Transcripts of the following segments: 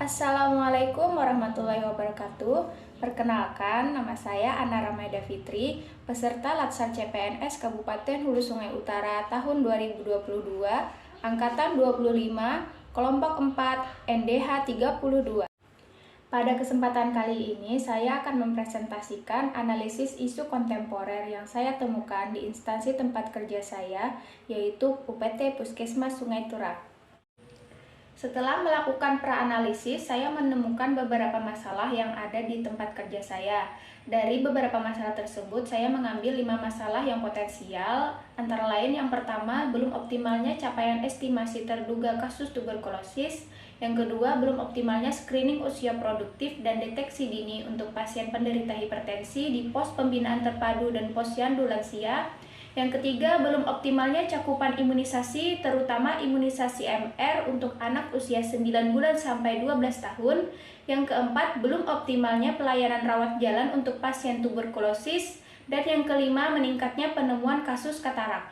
Assalamualaikum warahmatullahi wabarakatuh. Perkenalkan, nama saya Ana Ramaida Fitri, peserta Latsar CPNS Kabupaten Hulu Sungai Utara tahun 2022, angkatan 25, kelompok 4, NDH 32. Pada kesempatan kali ini, saya akan mempresentasikan analisis isu kontemporer yang saya temukan di instansi tempat kerja saya, yaitu UPT Puskesmas Sungai Turak. Setelah melakukan praanalisis, saya menemukan beberapa masalah yang ada di tempat kerja saya. Dari beberapa masalah tersebut, saya mengambil 5 masalah yang potensial, antara lain yang pertama, belum optimalnya capaian estimasi terduga kasus tuberkulosis. Yang kedua, belum optimalnya screening usia produktif dan deteksi dini untuk pasien penderita hipertensi di pos pembinaan terpadu dan posyandu lansia. Yang ketiga, belum optimalnya cakupan imunisasi, terutama imunisasi MR untuk anak usia 9 bulan sampai 12 tahun. Yang keempat, belum optimalnya pelayanan rawat jalan untuk pasien tuberkulosis. Dan yang kelima, meningkatnya penemuan kasus katarak.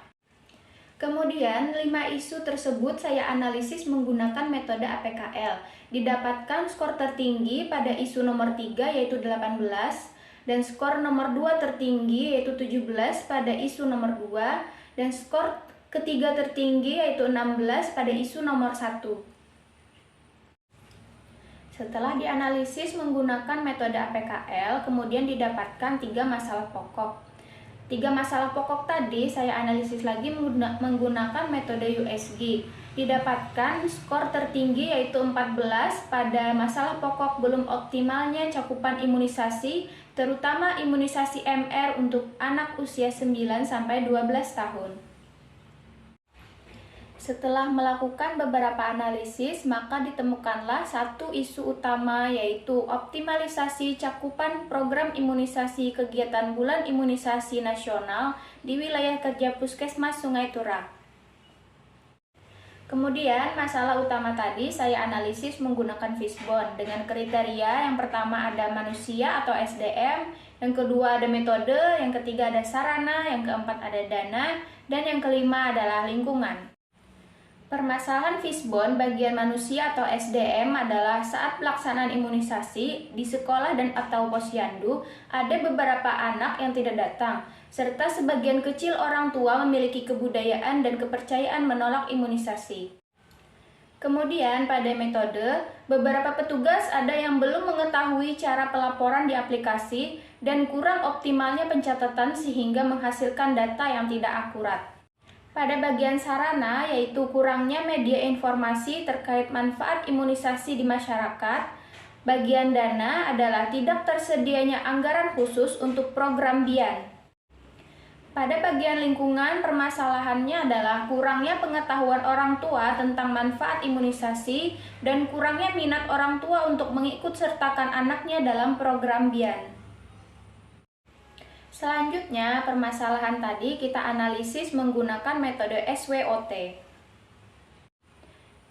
Kemudian, 5 isu tersebut saya analisis menggunakan metode APKL. Didapatkan skor tertinggi pada isu nomor 3 yaitu 18, dan skor nomor 2 tertinggi yaitu 17 pada isu nomor 2, dan skor ketiga tertinggi yaitu 16 pada isu nomor 1. Setelah dianalisis menggunakan metode APKL, kemudian didapatkan 3 masalah pokok. 3 masalah pokok tadi saya analisis lagi menggunakan metode USG. Didapatkan skor tertinggi yaitu 14 pada masalah pokok belum optimalnya cakupan imunisasi, terutama imunisasi MR untuk anak usia 9 sampai 12 tahun. Setelah melakukan beberapa analisis, maka ditemukanlah satu isu utama, yaitu optimalisasi cakupan program imunisasi kegiatan bulan imunisasi nasional di wilayah kerja Puskesmas Sungai Turak. Kemudian, masalah utama tadi saya analisis menggunakan fishbone dengan kriteria yang pertama ada manusia atau SDM, yang kedua ada metode, yang ketiga ada sarana, yang keempat ada dana, dan yang kelima adalah lingkungan. Permasalahan fishbone bagian manusia atau SDM adalah saat pelaksanaan imunisasi di sekolah dan atau posyandu ada beberapa anak yang tidak datang, serta sebagian kecil orang tua memiliki kebudayaan dan kepercayaan menolak imunisasi. Kemudian pada metode, beberapa petugas ada yang belum mengetahui cara pelaporan di aplikasi dan kurang optimalnya pencatatan sehingga menghasilkan data yang tidak akurat. Pada bagian sarana, yaitu kurangnya media informasi terkait manfaat imunisasi di masyarakat. Bagian dana adalah tidak tersedianya anggaran khusus untuk program BIAN. Pada bagian lingkungan, permasalahannya adalah kurangnya pengetahuan orang tua tentang manfaat imunisasi dan kurangnya minat orang tua untuk mengikut sertakan anaknya dalam program BIAN. Selanjutnya, permasalahan tadi kita analisis menggunakan metode SWOT.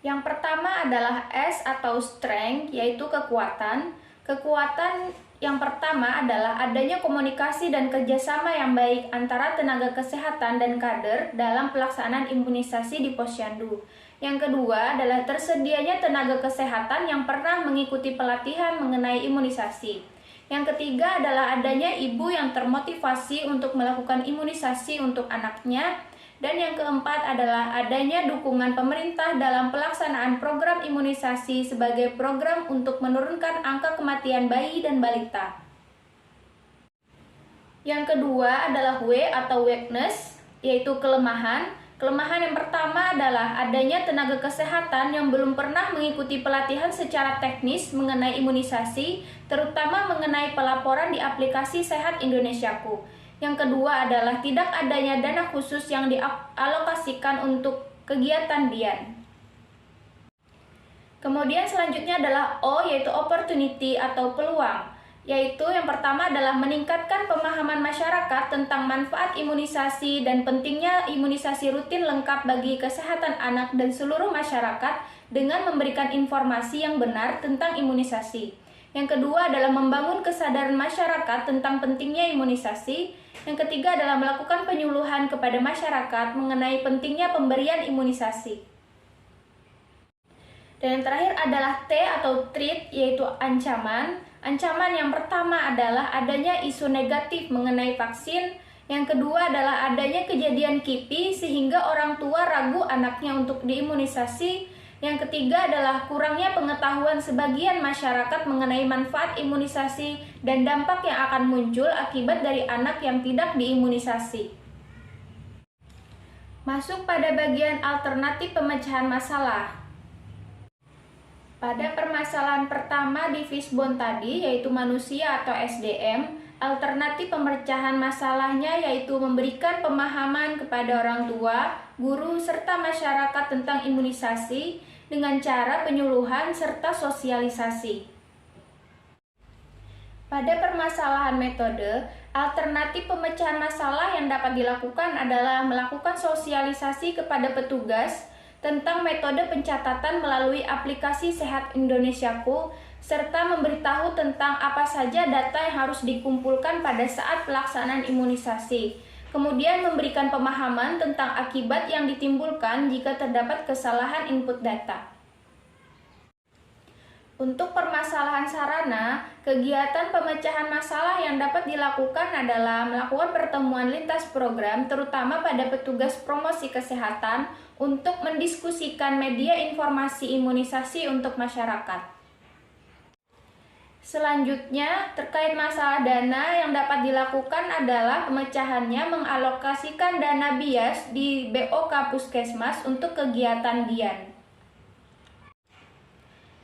Yang pertama adalah S atau strength, yaitu kekuatan. Kekuatan yang pertama adalah adanya komunikasi dan kerjasama yang baik antara tenaga kesehatan dan kader dalam pelaksanaan imunisasi di posyandu. Yang kedua adalah tersedianya tenaga kesehatan yang pernah mengikuti pelatihan mengenai imunisasi. Yang ketiga adalah adanya ibu yang termotivasi untuk melakukan imunisasi untuk anaknya. Dan yang keempat adalah adanya dukungan pemerintah dalam pelaksanaan program imunisasi sebagai program untuk menurunkan angka kematian bayi dan balita. Yang kedua adalah W atau weakness, yaitu kelemahan. Kelemahan yang pertama adalah adanya tenaga kesehatan yang belum pernah mengikuti pelatihan secara teknis mengenai imunisasi, terutama mengenai pelaporan di aplikasi Sehat Indonesiaku. Yang kedua adalah tidak adanya dana khusus yang dialokasikan untuk kegiatan BIAN. Kemudian selanjutnya adalah O, yaitu opportunity atau peluang. Yaitu yang pertama adalah meningkatkan pemahaman masyarakat tentang manfaat imunisasi dan pentingnya imunisasi rutin lengkap bagi kesehatan anak dan seluruh masyarakat dengan memberikan informasi yang benar tentang imunisasi. Yang kedua adalah membangun kesadaran masyarakat tentang pentingnya imunisasi. Yang ketiga adalah melakukan penyuluhan kepada masyarakat mengenai pentingnya pemberian imunisasi. Dan yang terakhir adalah T atau treat, yaitu ancaman. Ancaman yang pertama adalah adanya isu negatif mengenai vaksin. Yang kedua adalah adanya kejadian KIPI sehingga orang tua ragu anaknya untuk diimunisasi. Yang ketiga adalah kurangnya pengetahuan sebagian masyarakat mengenai manfaat imunisasi dan dampak yang akan muncul akibat dari anak yang tidak diimunisasi. Masuk pada bagian alternatif pemecahan masalah. Pada permasalahan pertama di fishbone tadi, yaitu manusia atau SDM, alternatif pemecahan masalahnya yaitu memberikan pemahaman kepada orang tua, guru, serta masyarakat tentang imunisasi dengan cara penyuluhan serta sosialisasi. Pada permasalahan metode, alternatif pemecahan masalah yang dapat dilakukan adalah melakukan sosialisasi kepada petugas tentang metode pencatatan melalui aplikasi Sehat Indonesiaku, serta memberitahu tentang apa saja data yang harus dikumpulkan pada saat pelaksanaan imunisasi. Kemudian memberikan pemahaman tentang akibat yang ditimbulkan jika terdapat kesalahan input data. Untuk permasalahan sarana, kegiatan pemecahan masalah yang dapat dilakukan adalah melakukan pertemuan lintas program, terutama pada petugas promosi kesehatan, untuk mendiskusikan media informasi imunisasi untuk masyarakat. Selanjutnya, terkait masalah dana yang dapat dilakukan adalah pemecahannya mengalokasikan dana bias di BOK Puskesmas untuk kegiatan DIAN.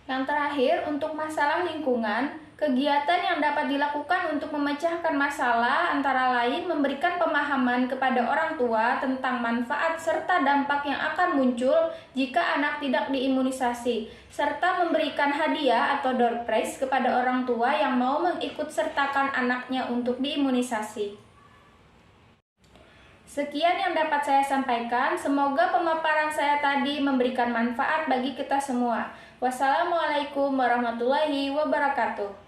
Yang terakhir, untuk masalah lingkungan, kegiatan yang dapat dilakukan untuk memecahkan masalah antara lain memberikan pemahaman kepada orang tua tentang manfaat serta dampak yang akan muncul jika anak tidak diimunisasi, serta memberikan hadiah atau door prize kepada orang tua yang mau mengikut sertakan anaknya untuk diimunisasi. Sekian yang dapat saya sampaikan, semoga pemaparan saya tadi memberikan manfaat bagi kita semua. Wassalamualaikum warahmatullahi wabarakatuh.